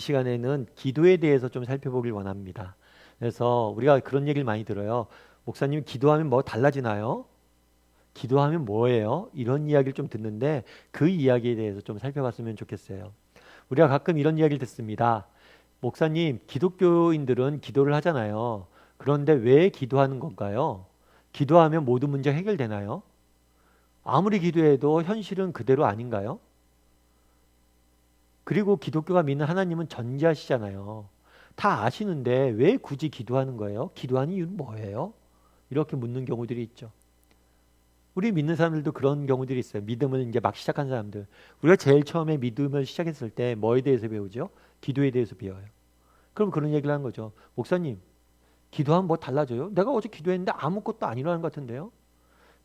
시간에는 기도에 대해서 좀 살펴보길 원합니다. 그래서 우리가 그런 얘기를 많이 들어요. 목사님, 기도하면 뭐 달라지나요? 기도하면 뭐예요? 이런 이야기를 좀 듣는데 그 이야기에 대해서 좀 살펴봤으면 좋겠어요. 우리가 가끔 이런 이야기를 듣습니다. 목사님, 기독교인들은 기도를 하잖아요. 그런데 왜 기도하는 건가요? 기도하면 모든 문제 해결되나요? 아무리 기도해도 현실은 그대로 아닌가요? 그리고 기독교가 믿는 하나님은 전지하시잖아요. 다 아시는데 왜 굳이 기도하는 거예요? 기도하는 이유는 뭐예요? 이렇게 묻는 경우들이 있죠. 우리 믿는 사람들도 그런 경우들이 있어요. 믿음을 이제 막 시작한 사람들. 우리가 제일 처음에 믿음을 시작했을 때 뭐에 대해서 배우죠? 기도에 대해서 배워요. 그럼 그런 얘기를 하는 거죠. 목사님, 기도하면 뭐 달라져요? 내가 어제 기도했는데 아무것도 안 일어나는 것 같은데요?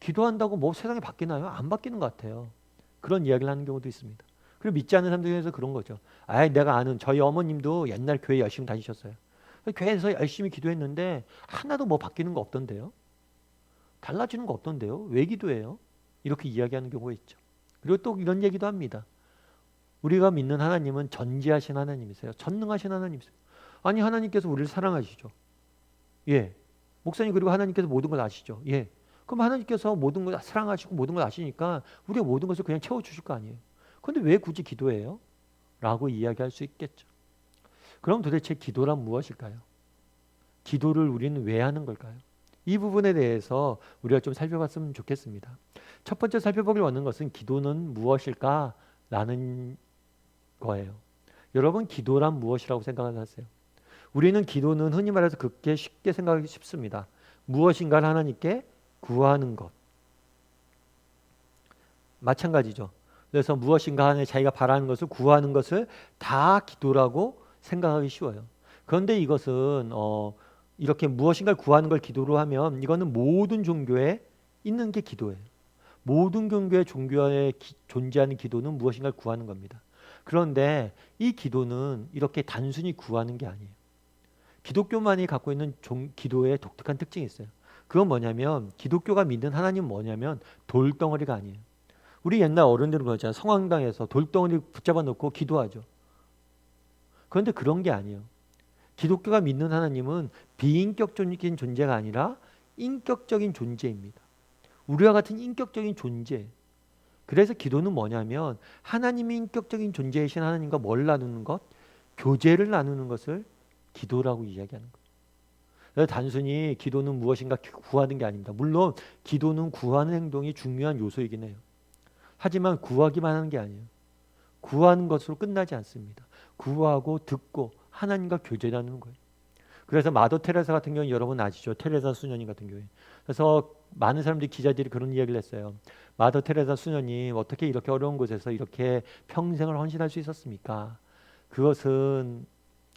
기도한다고 뭐 세상이 바뀌나요? 안 바뀌는 것 같아요. 그런 이야기를 하는 경우도 있습니다. 그리고 믿지 않는 사람들 중에서 그런 거죠. 아, 내가 아는 저희 어머님도 옛날 교회 열심히 다니셨어요. 교회에서 열심히 기도했는데 하나도 뭐 바뀌는 거 없던데요? 달라지는 거 없던데요? 왜 기도해요? 이렇게 이야기하는 경우가 있죠. 그리고 또 이런 얘기도 합니다. 우리가 믿는 하나님은 전지하신 하나님이세요. 전능하신 하나님이세요. 아니, 하나님께서 우리를 사랑하시죠. 예. 목사님, 그리고 하나님께서 모든 걸 아시죠. 예. 그럼 하나님께서 모든 걸 사랑하시고 모든 걸 아시니까 우리가 모든 것을 그냥 채워주실 거 아니에요. 그런데 왜 굳이 기도해요? 라고 이야기할 수 있겠죠. 그럼 도대체 기도란 무엇일까요? 기도를 우리는 왜 하는 걸까요? 이 부분에 대해서 우리가 좀 살펴봤으면 좋겠습니다. 첫 번째 살펴보길 원하는 것은 기도는 무엇일까라는 거예요. 여러분, 기도란 무엇이라고 생각하세요? 우리는 기도는 흔히 말해서 그렇게 쉽게 생각하기 쉽습니다. 무엇인가를 하나님께 구하는 것. 마찬가지죠. 그래서 무엇인가 하는 자기가 바라는 것을 구하는 것을 다 기도라고 생각하기 쉬워요. 그런데 이것은 이렇게 무엇인가를 구하는 걸 기도로 하면 이거는 모든 종교에 있는 게 기도예요. 모든 종교에 존재하는 기도는 무엇인가를 구하는 겁니다. 그런데 이 기도는 이렇게 단순히 구하는 게 아니에요. 기독교만이 갖고 있는 기도의 독특한 특징이 있어요. 그건 뭐냐면 기독교가 믿는 하나님은 뭐냐면 돌덩어리가 아니에요. 우리 옛날 어른들은 그러잖아요. 성황당에서 돌덩어리 붙잡아 놓고 기도하죠. 그런데 그런 게 아니에요. 기독교가 믿는 하나님은 비인격적인 존재가 아니라 인격적인 존재입니다. 우리와 같은 인격적인 존재. 그래서 기도는 뭐냐면 하나님이 인격적인 존재이신 하나님과 뭘 나누는 것? 교제를 나누는 것을 기도라고 이야기하는 거예요. 그래서 단순히 기도는 무엇인가 구하는 게 아닙니다. 물론 기도는 구하는 행동이 중요한 요소이긴 해요. 하지만 구하기만 하는 게 아니에요. 구하는 것으로 끝나지 않습니다. 구하고 듣고 하나님과 교제를 하는 거예요. 그래서 마더 테레사 같은 경우는 여러분 아시죠? 테레사 수녀님 같은 경우에. 그래서 많은 사람들이 기자들이 그런 이야기를 했어요. 마더 테레사 수녀님 어떻게 이렇게 어려운 곳에서 이렇게 평생을 헌신할 수 있었습니까? 그것은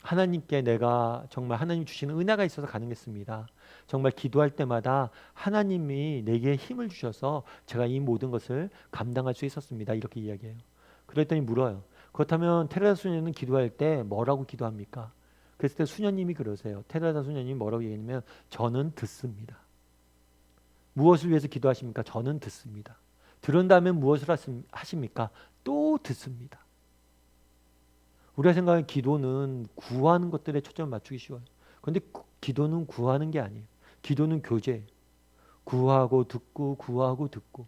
하나님께 내가 정말 하나님 주시는 은혜가 있어서 가능했습니다. 정말 기도할 때마다 하나님이 내게 힘을 주셔서 제가 이 모든 것을 감당할 수 있었습니다. 이렇게 이야기해요. 그랬더니 물어요. 그렇다면 테레사 수녀는 기도할 때 뭐라고 기도합니까? 그랬을 때 수녀님이 그러세요. 테레사 수녀님이 뭐라고 얘기하냐면 저는 듣습니다. 무엇을 위해서 기도하십니까? 저는 듣습니다. 들은 다음에 무엇을 하십니까? 또 듣습니다. 우리가 생각하는 기도는 구하는 것들에 초점을 맞추기 쉬워요. 그런데 기도는 구하는 게 아니에요. 기도는 교제. 구하고 듣고 구하고 듣고.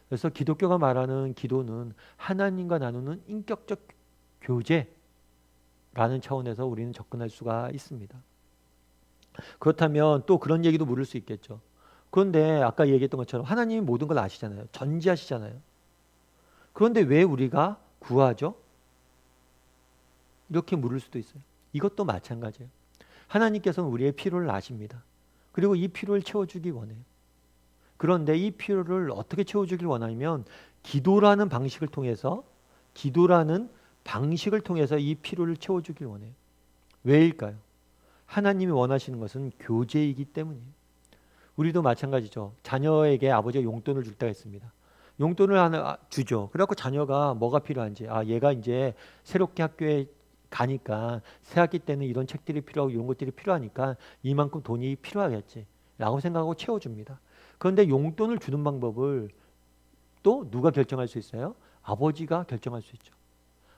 그래서 기독교가 말하는 기도는 하나님과 나누는 인격적 교제라는 차원에서 우리는 접근할 수가 있습니다. 그렇다면 또 그런 얘기도 물을 수 있겠죠. 그런데 아까 얘기했던 것처럼 하나님이 모든 걸 아시잖아요. 전지하시잖아요. 그런데 왜 우리가 구하죠? 이렇게 물을 수도 있어요. 이것도 마찬가지예요. 하나님께서는 우리의 필요를 아십니다. 그리고 이 필요를 채워주기 원해요. 그런데 이 필요를 어떻게 채워주길 원하면 기도라는 방식을 통해서 이 필요를 채워주길 원해요. 왜일까요? 하나님이 원하시는 것은 교제이기 때문이에요. 우리도 마찬가지죠. 자녀에게 아버지가 용돈을 줄 때가 있습니다. 용돈을 하나 주죠. 그래갖고 자녀가 뭐가 필요한지, 얘가 이제 새롭게 학교에 가니까 새 학기 때는 이런 책들이 필요하고 이런 것들이 필요하니까 이만큼 돈이 필요하겠지 라고 생각하고 채워줍니다. 그런데 용돈을 주는 방법을 또 누가 결정할 수 있어요? 아버지가 결정할 수 있죠.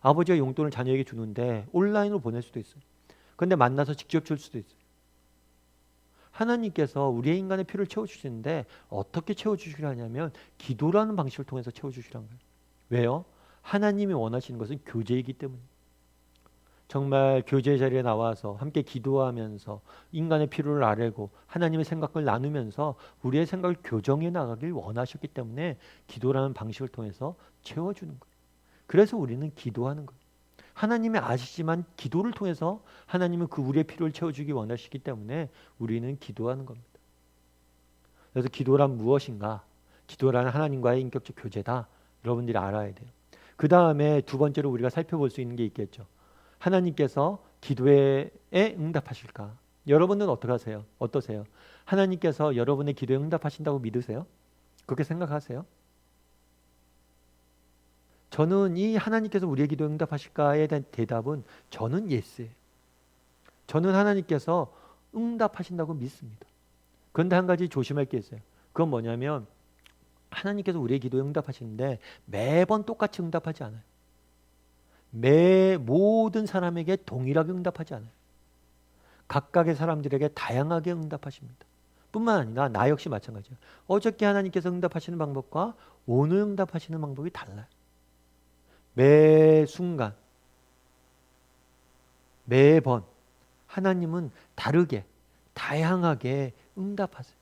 아버지가 용돈을 자녀에게 주는데 온라인으로 보낼 수도 있어요. 그런데 만나서 직접 줄 수도 있어요. 하나님께서 우리의 인간의 필요를 채워주시는데 어떻게 채워주시려 하냐면 기도라는 방식을 통해서 채워주시라는 거예요. 왜요? 하나님이 원하시는 것은 교제이기 때문이에요. 정말 교제 자리에 나와서 함께 기도하면서 인간의 필요를 아뢰고 하나님의 생각을 나누면서 우리의 생각을 교정해 나가길 원하셨기 때문에 기도라는 방식을 통해서 채워주는 거예요. 그래서 우리는 기도하는 거예요. 하나님이 아시지만 기도를 통해서 하나님은 그 우리의 필요를 채워주기 원하시기 때문에 우리는 기도하는 겁니다. 그래서 기도란 무엇인가? 기도라는 하나님과의 인격적 교제다. 여러분들이 알아야 돼요. 그 다음에 두 번째로 우리가 살펴볼 수 있는 게 있겠죠. 하나님께서 기도에 응답하실까? 여러분은 어떻게 하세요? 어떠세요? 하나님께서 여러분의 기도에 응답하신다고 믿으세요? 그렇게 생각하세요? 저는 이 하나님께서 우리의 기도에 응답하실까에 대한 대답은 저는 예스예요. 저는 하나님께서 응답하신다고 믿습니다. 그런데 한 가지 조심할 게 있어요. 그건 뭐냐면 하나님께서 우리의 기도에 응답하시는데 매번 똑같이 응답하지 않아요. 모든 사람에게 동일하게 응답하지 않아요. 각각의 사람들에게 다양하게 응답하십니다. 뿐만 아니라 나 역시 마찬가지예요. 어저께 하나님께서 응답하시는 방법과 오늘 응답하시는 방법이 달라요. 매 순간, 매번 하나님은 다르게, 다양하게 응답하세요.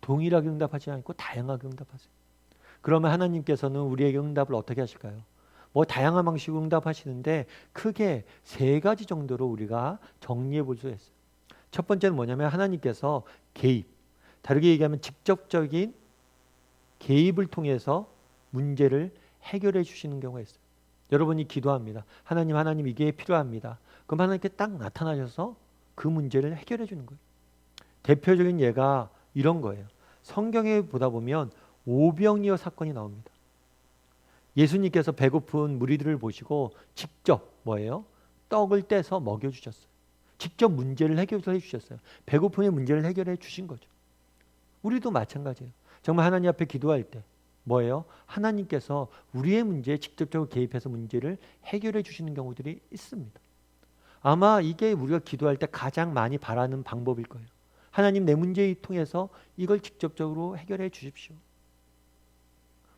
동일하게 응답하지 않고 다양하게 응답하세요. 그러면 하나님께서는 우리에게 응답을 어떻게 하실까요? 뭐 다양한 방식으로 응답하시는데 크게 세 가지 정도로 우리가 정리해 볼 수 있어요. 첫 번째는 뭐냐면 하나님께서 개입, 다르게 얘기하면 직접적인 개입을 통해서 문제를 해결해 주시는 경우가 있어요. 여러분이 기도합니다. 하나님 이게 필요합니다. 그럼 하나님께 딱 나타나셔서 그 문제를 해결해 주는 거예요. 대표적인 예가 이런 거예요. 성경에 보다 보면 오병이어 사건이 나옵니다. 예수님께서 배고픈 무리들을 보시고 직접 뭐예요? 떡을 떼서 먹여주셨어요. 직접 문제를 해결해 주셨어요. 배고픔의 문제를 해결해 주신 거죠. 우리도 마찬가지예요. 정말 하나님 앞에 기도할 때 뭐예요? 하나님께서 우리의 문제에 직접적으로 개입해서 문제를 해결해 주시는 경우들이 있습니다. 아마 이게 우리가 기도할 때 가장 많이 바라는 방법일 거예요. 하나님 내 문제를 통해서 이걸 직접적으로 해결해 주십시오.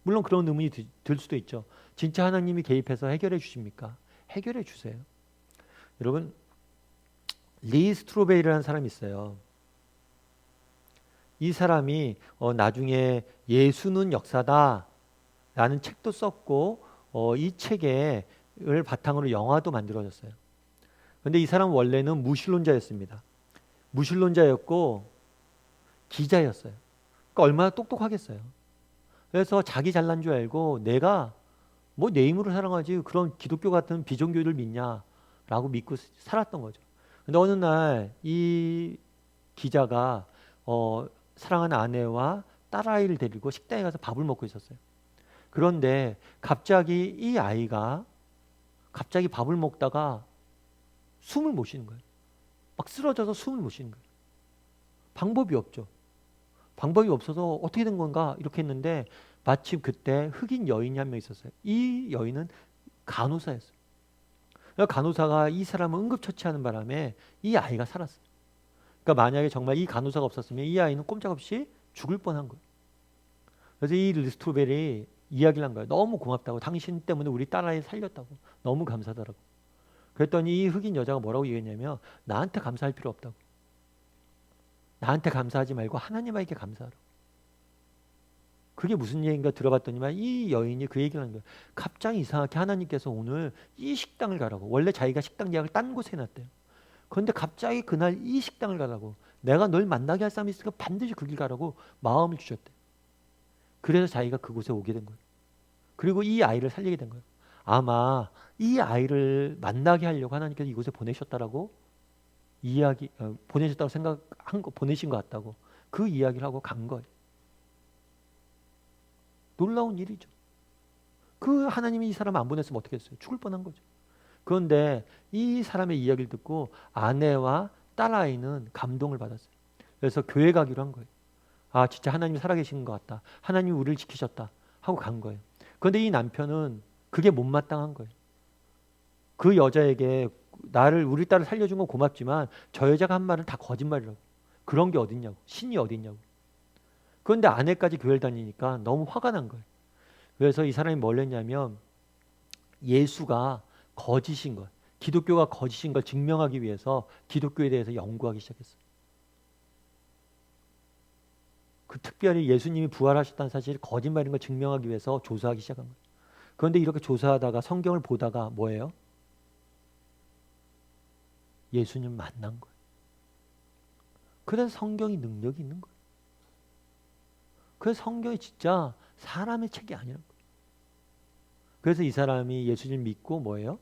물론 그런 의문이 들 수도 있죠. 진짜 하나님이 개입해서 해결해 주십니까? 해결해 주세요. 여러분, 리 스트로베이라는 사람이 있어요. 이 사람이 나중에 예수는 역사다 라는 책도 썼고 이 책을 바탕으로 영화도 만들어졌어요. 그런데 이 사람은 원래는 무신론자였습니다. 무신론자였고 기자였어요. 그러니까 얼마나 똑똑하겠어요. 그래서 자기 잘난 줄 알고 내가 뭐 내 힘으로 살아가지 그런 기독교 같은 비종교를 믿냐라고 믿고 살았던 거죠. 근데 어느 날 이 기자가 사랑하는 아내와 딸아이를 데리고 식당에 가서 밥을 먹고 있었어요. 그런데 갑자기 이 아이가 갑자기 밥을 먹다가 숨을 못 쉬는 거예요. 막 쓰러져서 숨을 못 쉬는 거예요. 방법이 없죠. 방법이 없어서 어떻게 된 건가 이렇게 했는데 마침 그때 흑인 여인이 한 명 있었어요. 이 여인은 간호사였어요. 간호사가 이 사람을 응급처치하는 바람에 이 아이가 살았어요. 그러니까 만약에 정말 이 간호사가 없었으면 이 아이는 꼼짝없이 죽을 뻔한 거예요. 그래서 이 리스트로벨이 이야기를 한 거예요. 너무 고맙다고. 당신 때문에 우리 딸아이 살렸다고. 너무 감사하다고. 그랬더니 이 흑인 여자가 뭐라고 얘기했냐면 나한테 감사할 필요 없다고. 나한테 감사하지 말고 하나님에게 감사하라고. 그게 무슨 얘기인가 들어봤더니만 이 여인이 그 얘기를 하는 거예요. 갑자기 이상하게 하나님께서 오늘 이 식당을 가라고. 원래 자기가 식당 예약을 딴 곳에 해놨대요. 그런데 갑자기 그날 이 식당을 가라고. 내가 널 만나게 할 사람이 있으니까 반드시 그 길 가라고 마음을 주셨대. 그래서 자기가 그곳에 오게 된 거예요. 그리고 이 아이를 살리게 된 거예요. 아마 이 아이를 만나게 하려고 하나님께서 이곳에 보내셨다라고 보내셨다고 생각한 거, 보내신 것 같다고 그 이야기를 하고 간 거예요. 놀라운 일이죠. 그 하나님이 이 사람 안 보냈으면 어떻게 했어요? 죽을 뻔한 거죠. 그런데 이 사람의 이야기를 듣고 아내와 딸아이는 감동을 받았어요. 그래서 교회 가기로 한 거예요. 아, 진짜 하나님이 살아계신 것 같다. 하나님이 우리를 지키셨다 하고 간 거예요. 그런데 이 남편은 그게 못마땅한 거예요. 그 여자에게 우리 딸을 살려준 건 고맙지만 저 여자가 한 말은 다 거짓말이라고. 그런 게 어딨냐고. 신이 어딨냐고. 그런데 아내까지 교회를 다니니까 너무 화가 난 거예요. 그래서 이 사람이 뭘 했냐면 예수가 거짓인 것, 기독교가 거짓인 걸 증명하기 위해서 기독교에 대해서 연구하기 시작했어요. 그 특별히 예수님이 부활하셨다는 사실이 거짓말인 걸 증명하기 위해서 조사하기 시작한 거예요. 그런데 이렇게 조사하다가 성경을 보다가 뭐예요? 예수님 만난 거예요. 그래서 성경이 능력이 있는 거예요. 그래서 성경이 진짜 사람의 책이 아니라는 거예요. 그래서 이 사람이 예수님 믿고 뭐예요?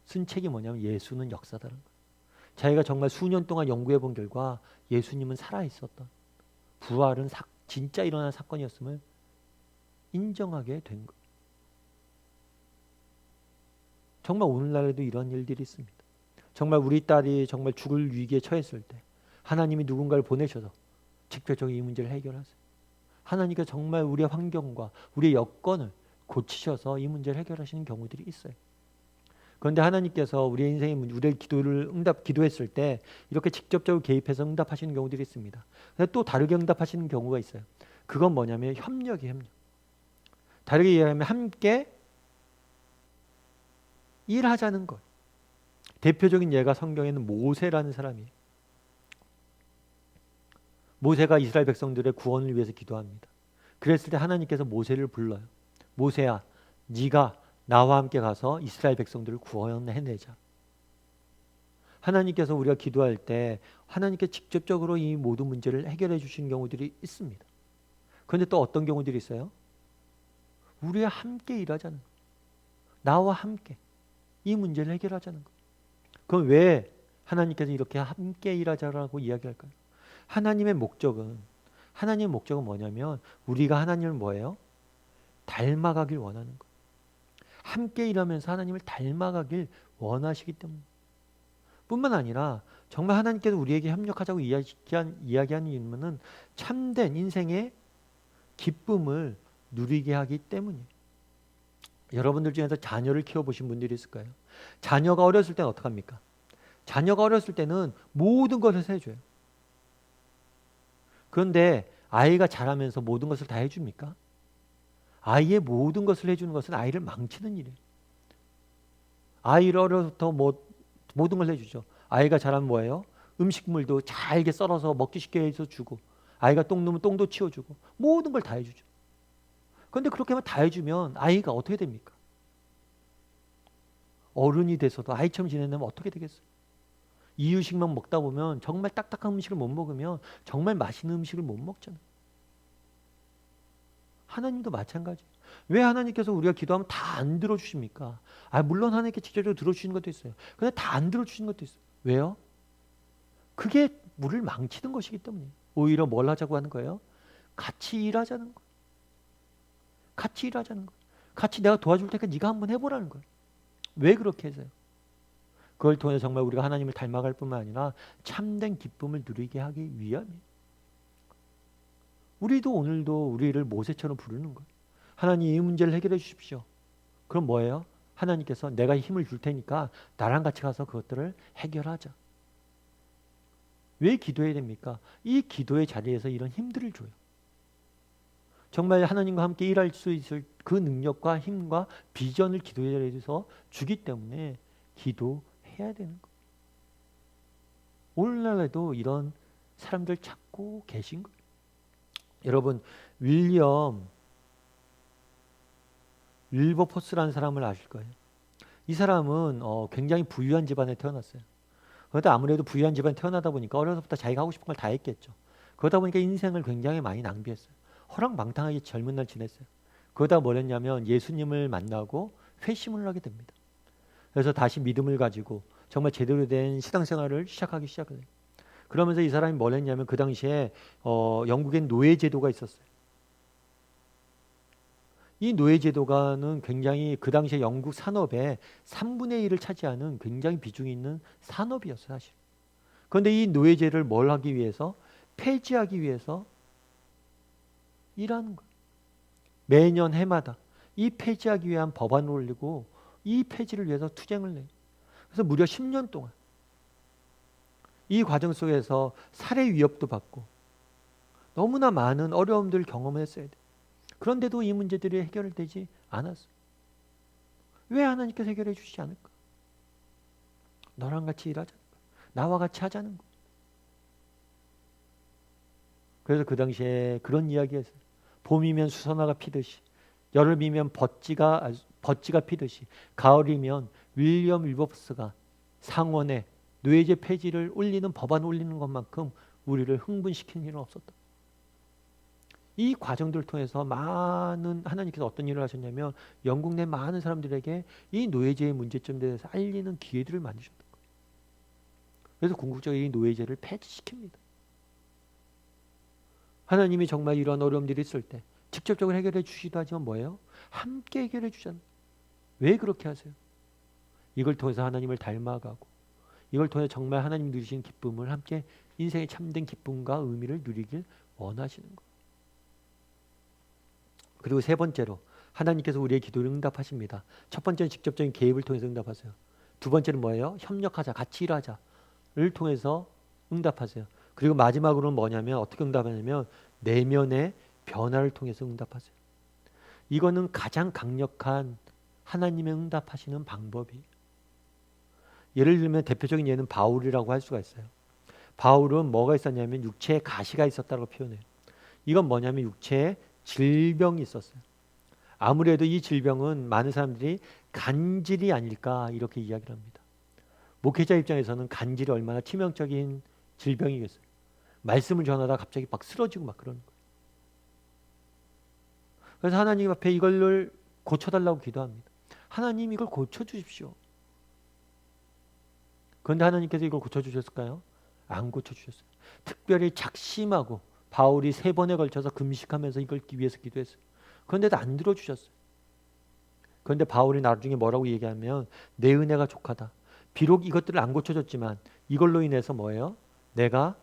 쓴 책이 뭐냐면 예수는 역사다라는 거예요. 자기가 정말 수년 동안 연구해 본 결과 예수님은 살아있었던, 부활은 진짜 일어난 사건이었음을 인정하게 된 거예요. 정말 오늘날에도 이런 일들이 있습니다. 정말 우리 딸이 정말 죽을 위기에 처했을 때 하나님이 누군가를 보내셔서 직접적인 이 문제를 해결하세요. 하나님께서 정말 우리의 환경과 우리의 여건을 고치셔서 이 문제를 해결하시는 경우들이 있어요. 그런데 하나님께서 우리의 인생의 문제, 우리의 기도했을 때 이렇게 직접적으로 개입해서 응답하시는 경우들이 있습니다. 근데 또 다르게 응답하시는 경우가 있어요. 그건 뭐냐면 협력이에요, 협력. 다르게 이야기하면 함께 일하자는 것. 대표적인 예가 성경에는 모세라는 사람이에요. 모세가 이스라엘 백성들의 구원을 위해서 기도합니다. 그랬을 때 하나님께서 모세를 불러요. 모세야, 네가 나와 함께 가서 이스라엘 백성들을 구원해내자. 하나님께서 우리가 기도할 때 하나님께 직접적으로 이 모든 문제를 해결해 주시는 경우들이 있습니다. 그런데 또 어떤 경우들이 있어요? 우리와 함께 일하자는 거예요. 나와 함께 이 문제를 해결하자는 거예요. 그럼 왜 하나님께서 이렇게 함께 일하자라고 이야기할까요? 하나님의 목적은 뭐냐면 우리가 하나님을 뭐예요? 닮아가길 원하는 거예요. 함께 일하면서 하나님을 닮아가길 원하시기 때문에 뿐만 아니라 정말 하나님께서 우리에게 협력하자고 이야기하는 이유는 참된 인생의 기쁨을 누리게 하기 때문이에요. 여러분들 중에서 자녀를 키워보신 분들이 있을 거예요. 자녀가 어렸을 때는 어떡합니까? 자녀가 어렸을 때는 모든 것을 해줘요. 그런데 아이가 자라면서 모든 것을 다 해줍니까? 아이의 모든 것을 해주는 것은 아이를 망치는 일이에요. 아이를 어려서부터 모든 걸 해주죠. 아이가 자라면 뭐예요? 음식물도 잘게 썰어서 먹기 쉽게 해서 주고, 아이가 똥 누면 똥도 치워주고, 모든 걸 다 해주죠. 그런데 그렇게만 다 해주면 아이가 어떻게 됩니까? 어른이 돼서도 아이처럼 지내려면 어떻게 되겠어요? 이유식만 먹다 보면 정말 딱딱한 음식을 못 먹으면 정말 맛있는 음식을 못 먹잖아요. 하나님도 마찬가지예요. 왜 하나님께서 우리가 기도하면 다 안 들어주십니까? 물론 하나님께 직접적으로 들어주시는 것도 있어요. 근데 다 안 들어주시는 것도 있어요. 왜요? 그게 우리를 망치는 것이기 때문이에요. 오히려 뭘 하자고 하는 거예요? 같이 일하자는 거예요. 같이 일하자는 거예요. 같이 내가 도와줄 테니까 네가 한번 해보라는 거예요. 왜 그렇게 해서요? 그걸 통해 정말 우리가 하나님을 닮아갈 뿐만 아니라 참된 기쁨을 누리게 하기 위함이에요. 우리도 오늘도 우리를 모세처럼 부르는 거예요. 하나님 이 문제를 해결해 주십시오. 그럼 뭐예요? 하나님께서 내가 힘을 줄 테니까 나랑 같이 가서 그것들을 해결하자. 왜 기도해야 됩니까? 이 기도의 자리에서 이런 힘들을 줘요. 정말 하나님과 함께 일할 수 있을 그 능력과 힘과 비전을 기도의 자리에서 주기 때문에 기도해야 되는 거예요. 오늘날에도 이런 사람들 찾고 계신 거예요. 여러분, 윌버포스라는 사람을 아실 거예요. 이 사람은 굉장히 부유한 집안에 태어났어요. 그런데 아무래도 부유한 집안에 태어나다 보니까 어려서부터 자기가 하고 싶은 걸 다 했겠죠. 그러다 보니까 인생을 굉장히 많이 낭비했어요. 허랑방탕하게 젊은 날 지냈어요. 그러다 뭘 했냐면 예수님을 만나고 회심을 하게 됩니다. 그래서 다시 믿음을 가지고 정말 제대로 된 신앙생활을 시작을 해요. 그러면서 이 사람이 뭘 했냐면 그 당시에 영국엔 노예제도가 있었어요. 이 노예제도가는 굉장히 그 당시에 영국 산업의 3분의 1을 차지하는 굉장히 비중이 있는 산업이었어요, 사실. 그런데 이 노예제를 뭘 하기 위해서? 폐지하기 위해서 일하는 거예요. 매년 해마다 이 폐지하기 위한 법안을 올리고 이 폐지를 위해서 투쟁을 내요. 그래서 무려 10년 동안 이 과정 속에서 살해 위협도 받고 너무나 많은 어려움들을 경험했어야 돼요. 그런데도 이 문제들이 해결되지 않았어요. 왜 하나님께서 해결해 주시지 않을까? 너랑 같이 일하자는 거야. 나와 같이 하자는 거야. 그래서 그 당시에 그런 이야기였어요. 봄이면 수선화가 피듯이, 여름이면 버찌가 피듯이, 가을이면 윌리엄 윌버포스가 상원에 노예제 폐지를 올리는 법안을 올리는 것만큼 우리를 흥분시키는 일은 없었다. 이 과정들을 통해서 많은 하나님께서 어떤 일을 하셨냐면 영국 내 많은 사람들에게 이 노예제의 문제점에 대해서 알리는 기회들을 만드셨던 거예요. 그래서 궁극적으로 이 노예제를 폐지시킵니다. 하나님이 정말 이런 어려움들이 있을 때 직접적으로 해결해 주시기도 하지만 뭐예요? 함께 해결해 주잖아요. 왜 그렇게 하세요? 이걸 통해서 하나님을 닮아가고 이걸 통해 정말 하나님이 누리시는 기쁨을 함께 인생의 참된 기쁨과 의미를 누리길 원하시는 거예요. 그리고 세 번째로 하나님께서 우리의 기도를 응답하십니다. 첫 번째는 직접적인 개입을 통해서 응답하세요. 두 번째는 뭐예요? 협력하자, 같이 일하자를 통해서 응답하세요. 그리고 마지막으로는 뭐냐면 어떻게 응답하냐면 내면의 변화를 통해서 응답하세요. 이거는 가장 강력한 하나님의 응답하시는 방법이에요. 예를 들면 대표적인 예는 바울이라고 할 수가 있어요. 바울은 뭐가 있었냐면 육체에 가시가 있었다고 표현해요. 이건 뭐냐면 육체에 질병이 있었어요. 아무래도 이 질병은 많은 사람들이 간질이 아닐까 이렇게 이야기를 합니다. 목회자 입장에서는 간질이 얼마나 치명적인 질병이겠어요. 말씀을 전하다 갑자기 막 쓰러지고 막 그러는 거예요. 그래서 하나님 앞에 이걸 고쳐달라고 기도합니다. 하나님 이걸 고쳐주십시오. 그런데 하나님께서 이걸 고쳐주셨을까요? 안 고쳐주셨어요. 특별히 작심하고 바울이 3번에 걸쳐서 금식하면서 이걸 위해서 기도했어요. 그런데도 안 들어주셨어요. 그런데 바울이 나중에 뭐라고 얘기하면 내 은혜가 족하다. 비록 이것들을 안 고쳐줬지만 이걸로 인해서 뭐예요? 내가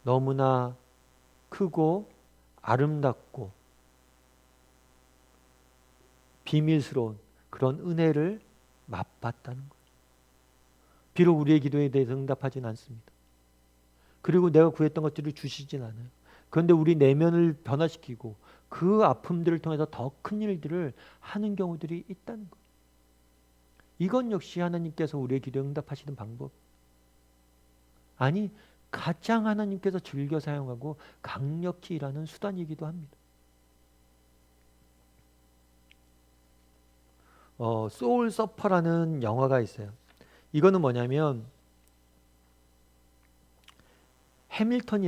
너무나 크고 아름답고 비밀스러운 그런 은혜를 맛봤다는 거예요. 비록 우리의 기도에 대해서 응답하진 않습니다. 그리고 내가 구했던 것들을 주시진 않아요. 그런데 우리 내면을 변화시키고 그 아픔들을 통해서 더 큰 일들을 하는 경우들이 있다는 거예요. 이건 역시 하나님께서 우리의 기도에 응답하시는 방법. 아니, 가장 하나님께서 즐겨 사용하고 강력히 일하는 수단이기도 합니다. 소울 서퍼라는 영화가 있어요. 이거는 뭐냐면 해밀턴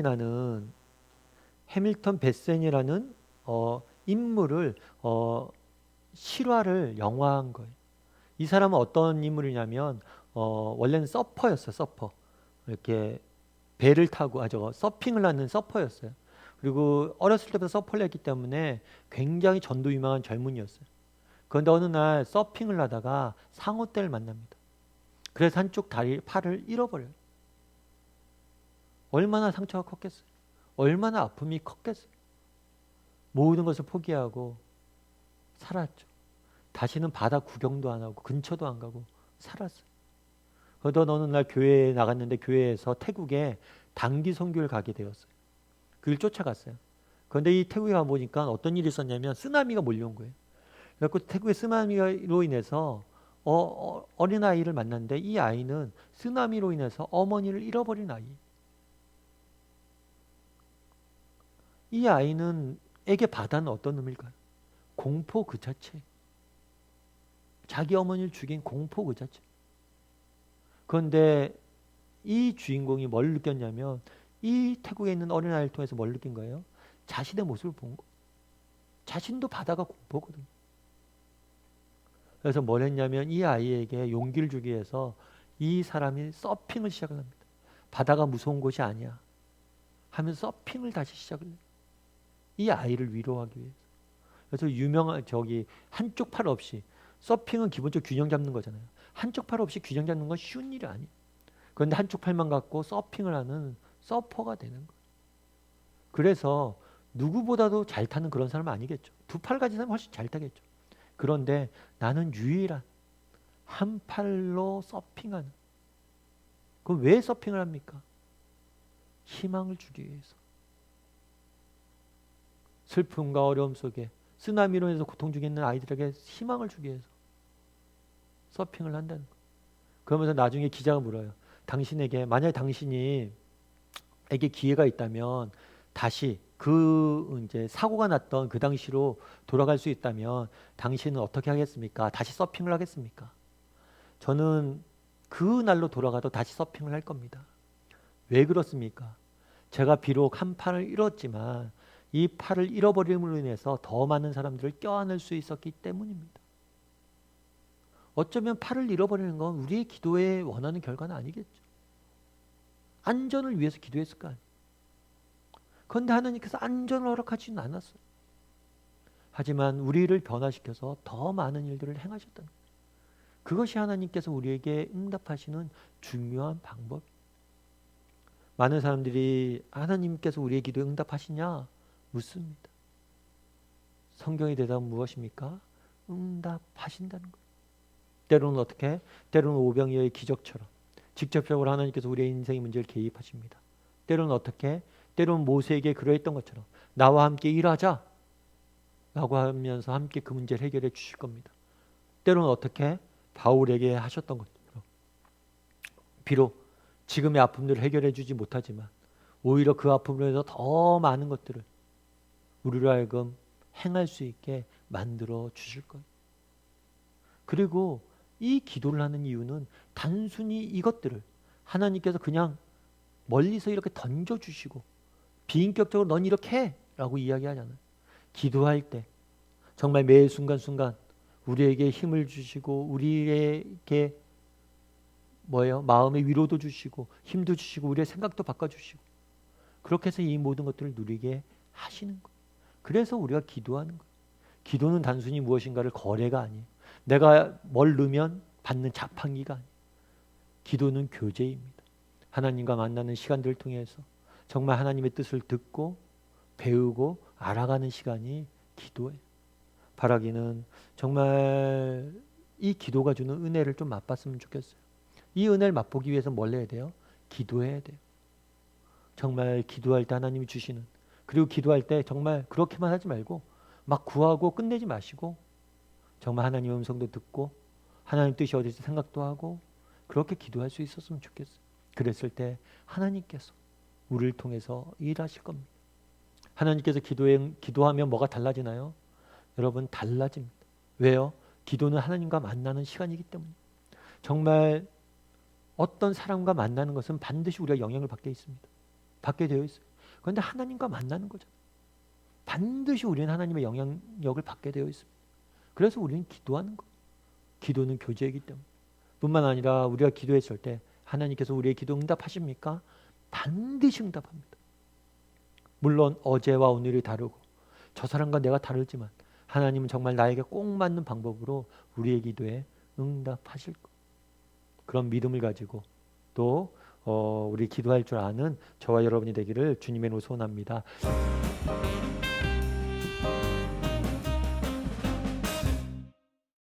베센이라는 인물을 실화를 영화한 거예요. 이 사람은 어떤 인물이냐면 원래는 서퍼였어요. 서퍼. 이렇게 배를 타고 서핑을 하는 서퍼였어요. 그리고 어렸을 때부터 서퍼를 했기 때문에 굉장히 전도 유망한 젊은이였어요. 그런데 어느 날 서핑을 하다가 상어떼를 만납니다. 그래서 한쪽 팔을 잃어버려요. 얼마나 상처가 컸겠어요. 얼마나 아픔이 컸겠어요. 모든 것을 포기하고 살았죠. 다시는 바다 구경도 안 하고 근처도 안 가고 살았어요. 그러던 어느 날 교회에 나갔는데 교회에서 태국에 단기 선교를 가게 되었어요. 그걸 쫓아갔어요. 그런데 이 태국에 가보니까 어떤 일이 있었냐면 쓰나미가 몰려온 거예요. 그래서 태국의 쓰나미로 인해서 어린아이를 만났는데 이 아이는 쓰나미로 인해서 어머니를 잃어버린 아이. 이 아이에게 바다는 어떤 의미일까요? 공포 그 자체. 자기 어머니를 죽인 공포 그 자체. 그런데 이 주인공이 뭘 느꼈냐면 이 태국에 있는 어린아이를 통해서 뭘 느낀 거예요? 자신의 모습을 본 거. 자신도 바다가 공포거든요. 그래서 뭘 했냐면 이 아이에게 용기를 주기 위해서 이 사람이 서핑을 시작을 합니다. 바다가 무서운 곳이 아니야 하면서 서핑을 다시 시작을 해요. 이 아이를 위로하기 위해서. 그래서 유명한 한쪽 팔 없이 서핑은 기본적으로 균형 잡는 거잖아요. 한쪽 팔 없이 균형 잡는 건 쉬운 일이 아니에요. 그런데 한쪽 팔만 갖고 서핑을 하는 서퍼가 되는 거예요. 그래서 누구보다도 잘 타는 그런 사람은 아니겠죠. 두 팔 가진 사람은 훨씬 잘 타겠죠. 그런데 나는 유일한 한 팔로 서핑하는. 그럼 왜 서핑을 합니까? 희망을 주기 위해서. 슬픔과 어려움 속에 쓰나미로 인해서 고통 중에 있는 아이들에게 희망을 주기 위해서 서핑을 한다는 거예요. 그러면서 나중에 기자가 물어요. 당신에게 만약에 당신이 에게 기회가 있다면 다시 그 이제 사고가 났던 그 당시로 돌아갈 수 있다면 당신은 어떻게 하겠습니까? 다시 서핑을 하겠습니까? 저는 그 날로 돌아가도 다시 서핑을 할 겁니다. 왜 그렇습니까? 제가 비록 한 팔을 잃었지만 이 팔을 잃어버림으로 인해서 더 많은 사람들을 껴안을 수 있었기 때문입니다. 어쩌면 팔을 잃어버리는 건 우리의 기도에 원하는 결과는 아니겠죠. 안전을 위해서 기도했을 거 아니에요. 그런데 하나님께서 안전을 허락하지는 않았어요. 하지만 우리를 변화시켜서 더 많은 일들을 행하셨다는 거예요. 그것이 하나님께서 우리에게 응답하시는 중요한 방법. 많은 사람들이 하나님께서 우리의 기도에 응답하시냐 묻습니다. 성경의 대답은 무엇입니까? 응답하신다는 거예요. 때로는 어떻게? 때로는 오병이어의 기적처럼 직접적으로 하나님께서 우리의 인생의 문제를 개입하십니다. 때로는 어떻게? 때로는 모세에게 그러했던 것처럼 나와 함께 일하자 라고 하면서 함께 그 문제를 해결해 주실 겁니다. 때로는 어떻게? 바울에게 하셨던 것처럼 비록 지금의 아픔들을 해결해 주지 못하지만 오히려 그 아픔으로 해서 더 많은 것들을 우리로 하여금 행할 수 있게 만들어 주실 거예요. 그리고 이 기도를 하는 이유는 단순히 이것들을 하나님께서 그냥 멀리서 이렇게 던져주시고 비인격적으로 넌 이렇게 해 라고 이야기하잖아요. 기도할 때 정말 매 순간순간 우리에게 힘을 주시고 우리에게 마음의 위로도 주시고 힘도 주시고 우리의 생각도 바꿔주시고 그렇게 해서 이 모든 것들을 누리게 하시는 거예요. 그래서 우리가 기도하는 거예요. 기도는 단순히 무엇인가를 거래가 아니에요. 내가 뭘 넣으면 받는 자판기가 아니에요. 기도는 교제입니다. 하나님과 만나는 시간들을 통해서 정말 하나님의 뜻을 듣고 배우고 알아가는 시간이 기도예요. 바라기는 정말 이 기도가 주는 은혜를 좀 맛봤으면 좋겠어요. 이 은혜를 맛보기 위해서 뭘 해야 돼요? 기도해야 돼요. 정말 기도할 때 하나님이 주시는, 그리고 기도할 때 정말 그렇게만 하지 말고 막 구하고 끝내지 마시고 정말 하나님의 음성도 듣고 하나님 뜻이 어디서 생각도 하고 그렇게 기도할 수 있었으면 좋겠어요. 그랬을 때 하나님께서 우리를 통해서 일하실 겁니다. 하나님께서 기도하면 뭐가 달라지나요? 여러분, 달라집니다. 왜요? 기도는 하나님과 만나는 시간이기 때문에. 정말 어떤 사람과 만나는 것은 반드시 우리가 영향을 받게 되어 있어요. 그런데 하나님과 만나는 거잖아요. 반드시 우리는 하나님의 영향력을 받게 되어 있습니다. 그래서 우리는 기도하는 거예요. 기도는 교제이기 때문에. 뿐만 아니라 우리가 기도했을 때 하나님께서 우리의 기도 응답하십니까? 반드시 응답합니다. 물론 어제와 오늘이 다르고 저 사람과 내가 다르지만 하나님은 정말 나에게 꼭 맞는 방법으로 우리의 기도에 응답하실 거예요. 그런 믿음을 가지고 또 우리 기도할 줄 아는 저와 여러분이 되기를 주님의 이름으로 소원합니다.